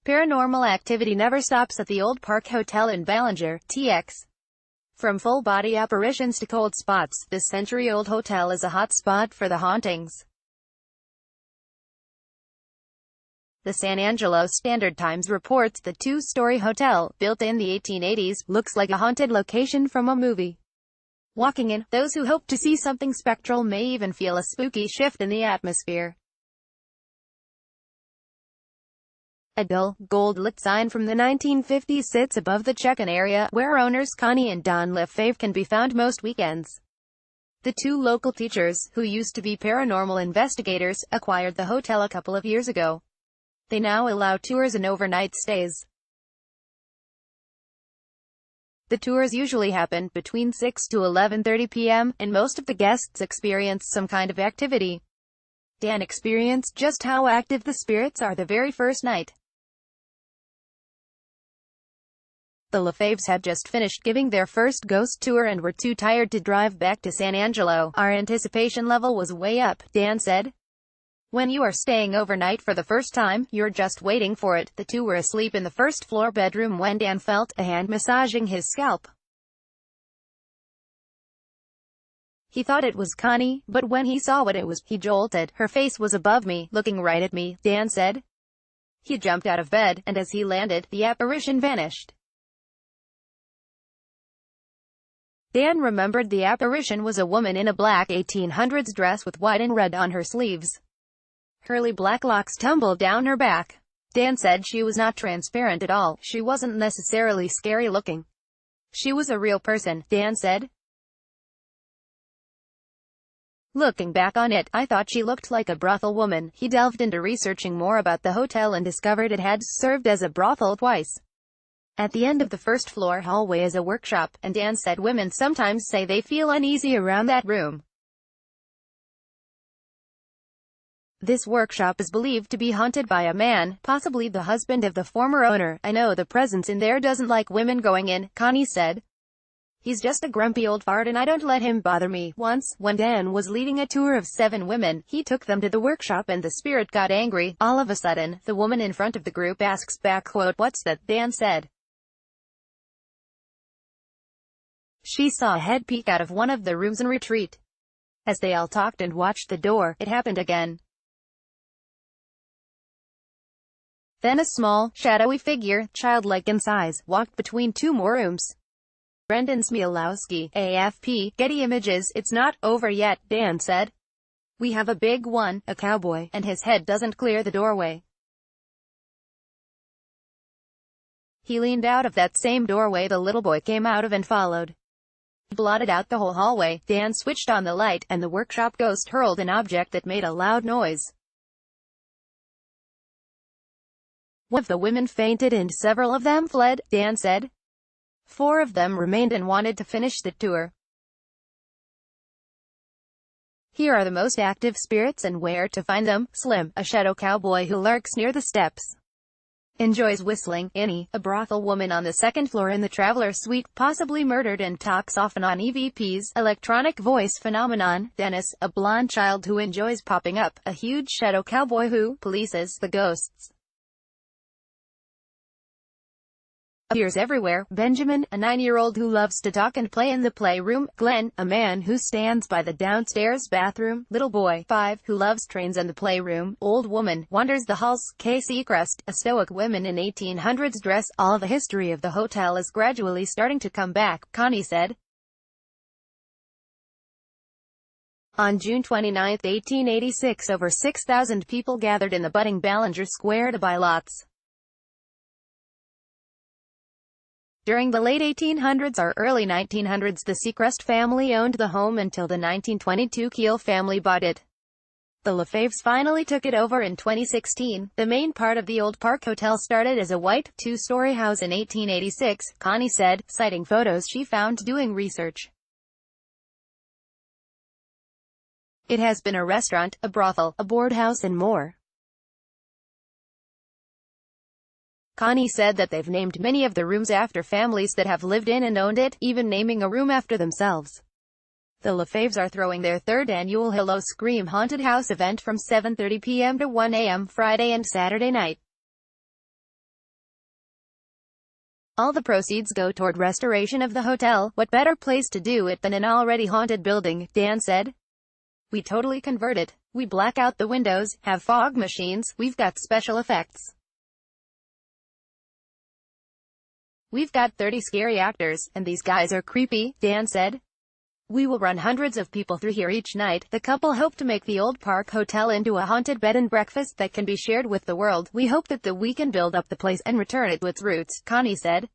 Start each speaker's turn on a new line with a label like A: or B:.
A: Paranormal activity never stops at the Old Park Hotel in Ballinger, TX. From full-body apparitions to cold spots, this century-old hotel is a hot spot for the hauntings. The San Angelo Standard-Times reports the two-story hotel, built in the 1880s, looks like a haunted location from a movie. Walking in, those who hope to see something spectral may even feel a spooky shift in the atmosphere. A dull, gold-lit sign from the 1950s sits above the check-in area, where owners Connie and Don Lefebvre can be found most weekends. The two local teachers, who used to be paranormal investigators, acquired the hotel a couple of years ago. They now allow tours and overnight stays. The tours usually happen between 6 to 11:30 p.m., and most of the guests experience some kind of activity. Dan experienced just how active the spirits are the very first night. The Lefebvres had just finished giving their first ghost tour and were too tired to drive back to San Angelo. Our anticipation level was way up, Dan said. When you are staying overnight for the first time, you're just waiting for it. The two were asleep in the first-floor bedroom when Dan felt a hand massaging his scalp. He thought it was Connie, but when he saw what it was, he jolted. Her face was above me, looking right at me, Dan said. He jumped out of bed, and as he landed, the apparition vanished. Dan remembered the apparition was a woman in a black 1800s dress with white and red on her sleeves. Curly black locks tumbled down her back. Dan said she was not transparent at all. She wasn't necessarily scary looking. She was a real person, Dan said. Looking back on it, I thought she looked like a brothel woman. He delved into researching more about the hotel and discovered it had served as a brothel twice. At the end of the first-floor hallway is a workshop, and Dan said women sometimes say they feel uneasy around that room. This workshop is believed to be haunted by a man, possibly the husband of the former owner. I know the presence in there doesn't like women going in, Connie said. He's just a grumpy old fart and I don't let him bother me. Once, when Dan was leading a tour of 7 women, he took them to the workshop and the spirit got angry. All of a sudden, the woman in front of the group asks back, quote, "What's that?" Dan said. She saw a head peek out of one of the rooms and retreat. As they all talked and watched the door, it happened again. Then a small, shadowy figure, childlike in size, walked between 2 more rooms. Brendan Smielowski, AFP, Getty Images. It's not over yet, Dan said. We have a big one, a cowboy, and his head doesn't clear the doorway. He leaned out of that same doorway the little boy came out of and followed. Blotted out the whole hallway. Dan switched on the light, and the workshop ghost hurled an object that made a loud noise. One of the women fainted and several of them fled, Dan said. 4 of them remained and wanted to finish the tour. Here are the most active spirits and where to find them. Slim, a shadow cowboy who lurks near the steps. Enjoys whistling. Annie, a brothel woman on the 2nd floor in the Traveler Suite, possibly murdered and talks often on EVPs, electronic voice phenomenon. Dennis, a blonde child who enjoys popping up, a huge shadow cowboy who polices the ghosts. Appears everywhere. Benjamin, a 9-year-old who loves to talk and play in the playroom. Glenn, a man who stands by the downstairs bathroom. Little boy, 5, who loves trains and the playroom. Old woman, wanders the halls. Casey Crest, a stoic woman in 1800s dress. All the history of the hotel is gradually starting to come back, Connie said. On June 29, 1886, over 6,000 people gathered in the budding Ballinger Square to buy lots. During the late 1800s or early 1900s, the Seacrest family owned the home until the 1922 Keel family bought it. The Lefebvres finally took it over in 2016. The main part of the Old Park Hotel started as a white, 2-story house in 1886, Connie said, citing photos she found doing research. It has been a restaurant, a brothel, a board house and more. Connie said that they've named many of the rooms after families that have lived in and owned it, even naming a room after themselves. The Lefebvres are throwing their 3rd annual Hello Scream Haunted House event from 7:30 p.m. to 1 a.m. Friday and Saturday night. All the proceeds go toward restoration of the hotel. What better place to do it than an already haunted building, Dan said. We totally convert it. We black out the windows, have fog machines, we've got special effects. We've got 30 scary actors, and these guys are creepy, Dan said. We will run hundreds of people through here each night. The couple hope to make the Old Park Hotel into a haunted bed and breakfast that can be shared with the world. We hope that we can build up the place and return it to its roots, Connie said.